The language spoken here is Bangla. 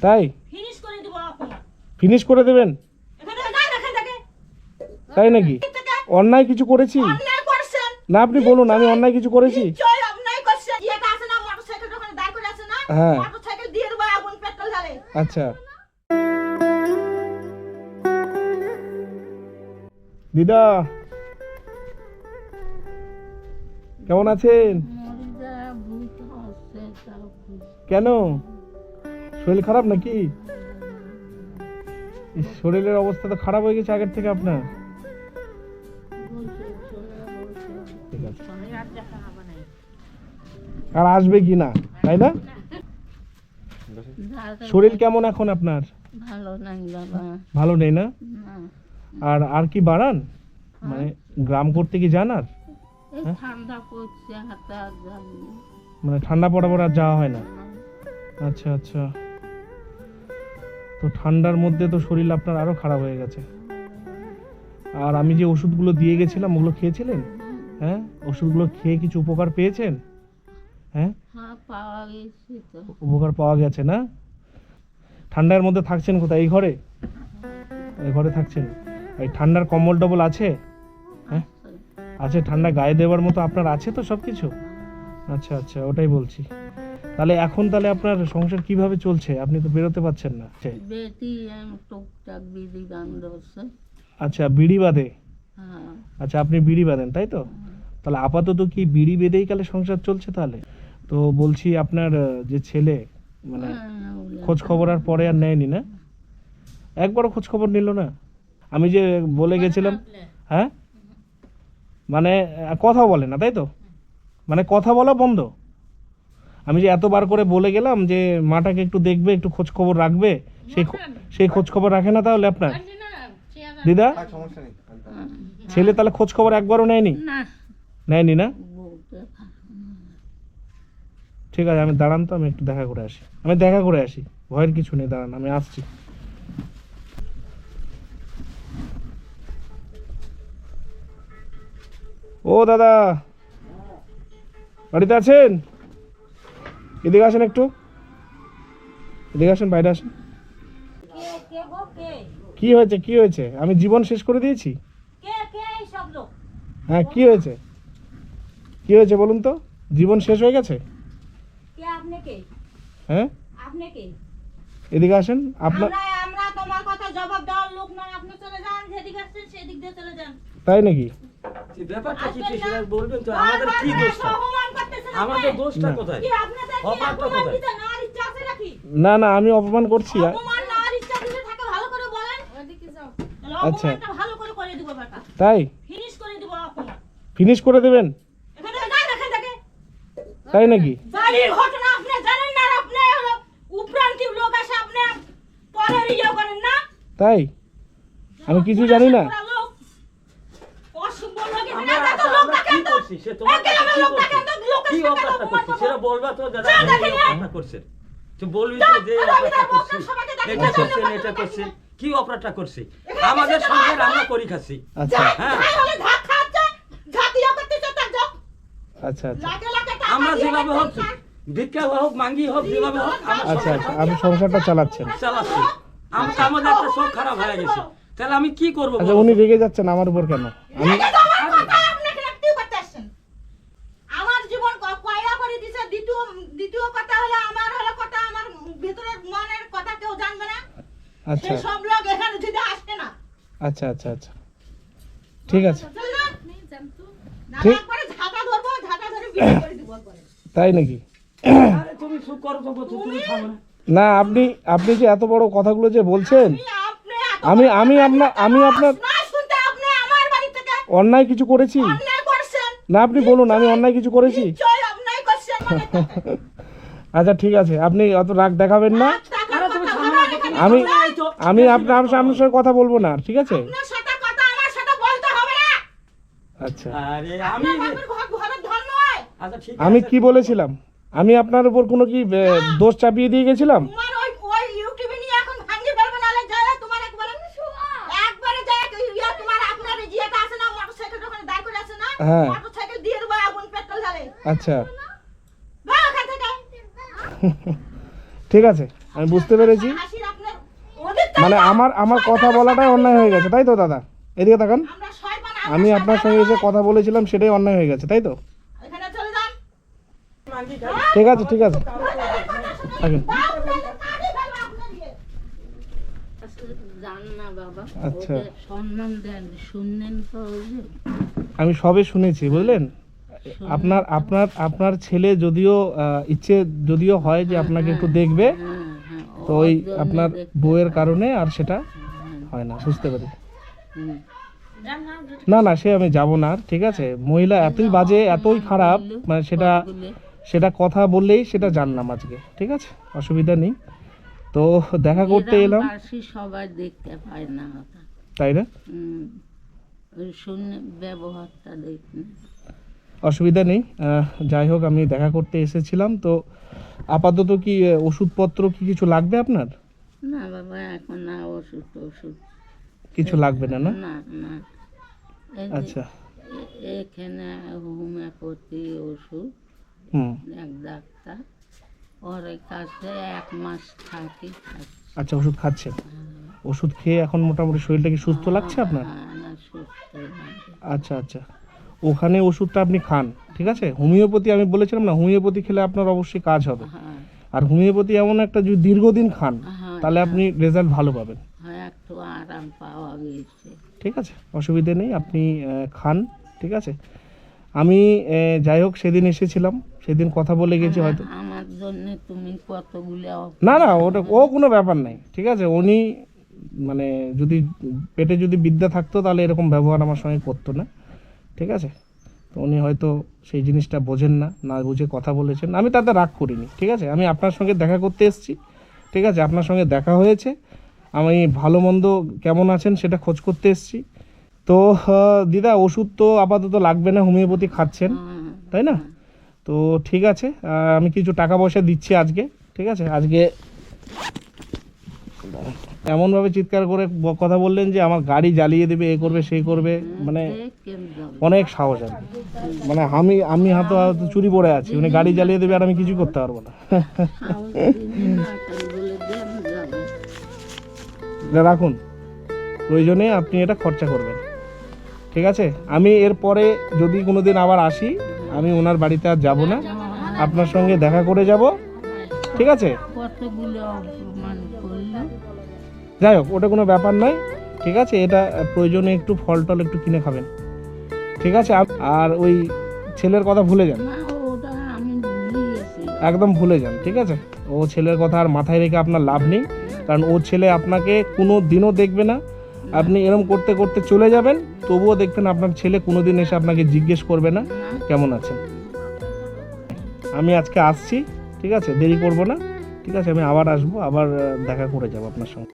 তাই ফিনিশ করে দেব এখন। ফিনিশ করে দেবেন? এখানে না এখান থেকে। তাই নাকি? অন্যায় কিছু করেছি? অন্যায় করছেন। না আপনি বলুন আমি অন্যায় কিছু করেছি? নিশ্চয়ই অন্যায় করছেন। ইয়েটা আছে না মোটরসাইকেল ওখানে দাঁড় করে আছে না? হ্যাঁ। মোটরসাইকেল দিয়ে দেব আগুন পেট্রোল ঢালে। আচ্ছা দিদা কেমন আছেন? কেন শরীর খারাপ নাকি? শরীরের অবস্থা তো খারাপ হয়ে গেছে আগের থেকে আপনার। ঠিক আছে আর আসবে কি না তাই না? শরীর কেমন এখন আপনার? ভালো নেই না? আর আর কি বাড়ান মানে গ্রাম করতে কি যান? আর মানে ঠান্ডা পড়ার পর আর যাওয়া হয় না? আচ্ছা আচ্ছা তো ঠান্ডার মধ্যে তো শরীর আপনার আরো খারাপ হয়ে গেছে। আর আমি যে ওষুধগুলো দিয়ে গেছিলাম ওগুলো খেয়েছিলেন? হ্যাঁ ওষুধগুলো খেয়ে কিছু উপকার পেয়েছেন? হ্যাঁ উপকার পাওয়া গেছে না? ঠান্ডার মধ্যে থাকছেন কোথায়? এই ঘরে? এই ঘরে থাকছেন? এই ঠান্ডার কম্বল টম্বল আছে? হ্যাঁ আছে ঠান্ডা গায়ে দেওয়ার মতো আপনার আছে তো সবকিছু? আচ্ছা আচ্ছা ওটাই বলছি। তাহলে এখন তাহলে আপনার সংসার কিভাবে চলছে? আপনি তো বেরোতে পারছেন না। আচ্ছা বিড়ি বাঁধে? আচ্ছা আপনি বিড়ি বাঁধেন তাই তো? তাহলে আপাতত কি বিড়ি বেঁধেই কালে সংসার চলছে তাহলে? তো বলছি আপনার যে ছেলে মানে খোঁজ খবর আর পরে আর নেয়নি না? একবারও খোঁজ খবর নিল না? আমি যে বলে গেছিলাম হ্যাঁ মানে কথা বলে না তাই তো? মানে কথা বলা বন্ধ? আমি যে এতবার করে বলে গেলাম যে মাটাকে একটু দেখবে একটু খোঁজ খবর রাখবে সেই খোঁজ খবর রাখে না তাহলে আপনার দিদা? ছেলে তাহলে খোঁজ খবর একবারও নেয়নি? নেয়নি না? ঠিক আছে আমি দাঁড়ান তো আমি একটু দেখা করে আসি। আমি দেখা করে আসি ভয়ের কিছু নেই দাঁড়ান আমি আসছি। ও দাদা বাড়িতে আছেন? এদিকে আসেন একটু এদিকে আসেন বাইরে আসেন। কি হয়েছে কি হয়েছে? আমি জীবন শেষ করে দিয়েছি? হ্যাঁ কি হয়েছে কি হয়েছে বলুন তো? জীবন শেষ হয়ে গেছে? হ্যাঁ এদিকে আসেন। আপনার আমরা তোমার কথা জবাব দেওয়ার লোক নয়। আপনি চলে যান যেদিকে আসছেন সেদিক দিয়ে চলে যান। তাই নাকি? ব্যাপারটা কি সেটা বলবেন তো? আমাদের কি দোষটা? আমাদের দোষটা কোথায়? অপরাধটা কোথায়? না না আমি অপমান করছি? আচ্ছা তাই ফিনিশ করে দেবেন? তাই নাকি? তাই আমি কিছু জানি না? কি অপরাধটা করছি? আমাদের সঙ্গে রান্না করি খাচ্ছি। আচ্ছা হ্যাঁ আচ্ছা আচ্ছা আমরা যেভাবে হোক ভিক্ষা হোক মাঙ্গি হোক যেভাবে হোক আচ্ছা আচ্ছা আমি সংসারটা চালাচ্ছেন? চালাচ্ছি। আমাদের একটা চোখ খারাপ হয়ে গেছে তাহলে আমি কি করবো? আচ্ছা উনি রেগে যাচ্ছেন আমার উপর কেন? আমি আমার জীবন কয়লা করে দিছে। দ্বিতীয় কথা হলো আমার হলো কথা আমার ভিতরের মনের কথা কেউ জানবে না। আচ্ছা সব লোক এখানে যদি আসে না। আচ্ছা আচ্ছা আচ্ছা ঠিক আছে ঠিক পরে ঝাঁটা ধরবো ঝাঁটা ধরে বিয়ে করে দিব পরে। তাই নাকি? আরে তুমি চুপ করো তো তুমি থামো না। না আপনি আপনি যে এত বড় কথাগুলো যে বলছেন আমি আপনার অন্যায় কিছু করেছি? না আপনি বলুন আমি অন্যায় কিছু করেছি? আচ্ছা ঠিক আছে আপনি অত রাগ দেখাবেন না। আমি আপনার সঙ্গে কথা বলবো না ঠিক আছে? আচ্ছা আমি কি বলেছিলাম? আমি আপনার উপর কোনো কি দোষ চাপিয়ে দিয়ে গেছিলাম? হ্যাঁ আচ্ছা ঠিক আছে আমি বুঝতে পেরেছি। হাসির আপনার ওদের তো মানে আমার কথা বলাটাই অন্যায় হয়ে গেছে, তাই তো দাদা? এদিকে তাকান। আমরা শয়তান, আমি আপনার সঙ্গে এসে কথা বলেছিলাম, সেটাই অন্যায় হয়ে গেছে, তাই তো? এখানে চলে যান। ঠিক আছে, ঠিক আছে, থাকেন। জান না বাবা, আচ্ছা। ওদের সম্মান দেন, শুনলেন তো ওই যে? আমি সবে শুনেছি, বুঝলেন? আপনার আপনার আপনার ছেলে যদিও ইচ্ছে যদিও হয় যে আপনাকে একটু দেখবে, হ্যাঁ, হ্যাঁ, তো ওই ওর জন্য আপনার দেখতে বউয়ের পাই। কারণে আর সেটা হ্যাঁ, হয় না, বুঝতে পারি। হুম। না না, সে আমি যাব না আর, ঠিক আছে? মহিলা এতই বাজে, এতই খারাপ, মানে সেটা কথা বললেই সেটা জানলাম আজকে, ঠিক আছে? অসুবিধা নেই। তো দেখা করতে এলাম, এরকম সবাই দেখতে পায় না ওটা। তাই না? হুম। ওই শুনে ব্যবহারটা দেখুন। অসুবিধা নেই। যাই হোক, আমি দেখা করতে এসেছিলাম। তো আপাতত কি ওষুধপত্র কি কিছু লাগবে আপনার? না বাবা, এখন না ওষুধ ওষুধ কিছু লাগবে না, না? না না। এই যে আচ্ছা। এখানে হোমিওপ্যাথি ওষুধ, হুম। এক ডাক্তার, ওর কাছে 1 মাস থাকি। আচ্ছা, ওষুধ খাচ্ছেন? ওষুধ খেয়ে এখন মোটামুটি শরীরটা কি সুস্থ লাগছে আপনার? হ্যাঁ, না সুস্থ লাগে। আচ্ছা আচ্ছা, ওখানে ওষুধটা আপনি খান, ঠিক আছে? হোমিওপ্যাথি আমি বলেছিলাম না, হোমিওপ্যাথি খেলে আপনার অবশ্যই কাজ হবে। হ্যাঁ আর হোমিওপ্যাথি এমন একটা, যদি দীর্ঘদিন খান হ্যাঁ, তাহলে আপনি রেজাল্ট ভালো পাবেন, হ্যাঁ, একটু আরাম পাওয়া গেছে। ঠিক আছে? অসুবিধে নেই, আপনি খান, ঠিক আছে? আমি যাই হোক সেদিন এসেছিলাম, সেদিন কথা বলে গেছি হয়তো। আমার জন্য তুমি কতগুলো না না, ওটা ও কোনো ব্যাপার নাই, ঠিক আছে? উনি মানে যদি পেটে যদি বিদ্যা থাকতো তাহলে এরকম ব্যবহার আমার সঙ্গে করতো না, ঠিক আছে? তো উনি হয়তো সেই জিনিসটা বোঝেন না, না বুঝে কথা বলেছেন। আমি তাতে রাগ করিনি, ঠিক আছে? আমি আপনার সঙ্গে দেখা করতে এসেছি, ঠিক আছে? আপনার সঙ্গে দেখা হয়েছে, আমি ভালো মন্দ কেমন আছেন সেটা খোঁজ করতে এসেছি। তো দিদা, ওষুধ তো আপাতত লাগবে না, হোমিওপ্যাথি খাচ্ছেন, তাই না? তো ঠিক আছে, আমি কিছু টাকা পয়সা দিচ্ছি আজকে, ঠিক আছে? আজকে এমনভাবে চিৎকার করে কথা বললেন যে আমার গাড়ি জ্বালিয়ে দেবে, এ করবে সেই করবে, মানে অনেক সাহস আর কি। মানে আমি হাতে চুরি পড়ে আছি, উনি গাড়ি জ্বালিয়ে দেবে আর আমি কিছু করতে পারবো না। এটা রাখুন, প্রয়োজনে আপনি এটা খরচা করবেন, ঠিক আছে? আমি এরপরে যদি কোনোদিন আবার আসি, আমি ওনার বাড়িতে আর যাবো না, আপনার সঙ্গে দেখা করে যাব, ঠিক আছে? কতগুলো অপমান করলো। যাই হোক, ওটা কোনো ব্যাপার নয়, ঠিক আছে? এটা প্রয়োজনে একটু ফল টল একটু কিনে খাবেন, ঠিক আছে? আর ওই ছেলের কথা ভুলে যান, না, ওটা আমি ভুলে গেছি। একদম ভুলে যান, ঠিক আছে? ও ছেলের কথা আর মাথায় রেখে আপনার লাভ নেই, কারণ ও ছেলে আপনাকে কোনো দিনও দেখবে না। আপনি এরম করতে করতে চলে যাবেন, তবুও দেখবেন আপনার ছেলে কোনোদিন এসে আপনাকে জিজ্ঞেস করবে না কেমন আছেন। আমি আজকে আসছি, ঠিক আছে? দেরি করব না, ঠিক আছে? আমি আবার আসবো, আবার দেখা করে যাবো আপনার সঙ্গে।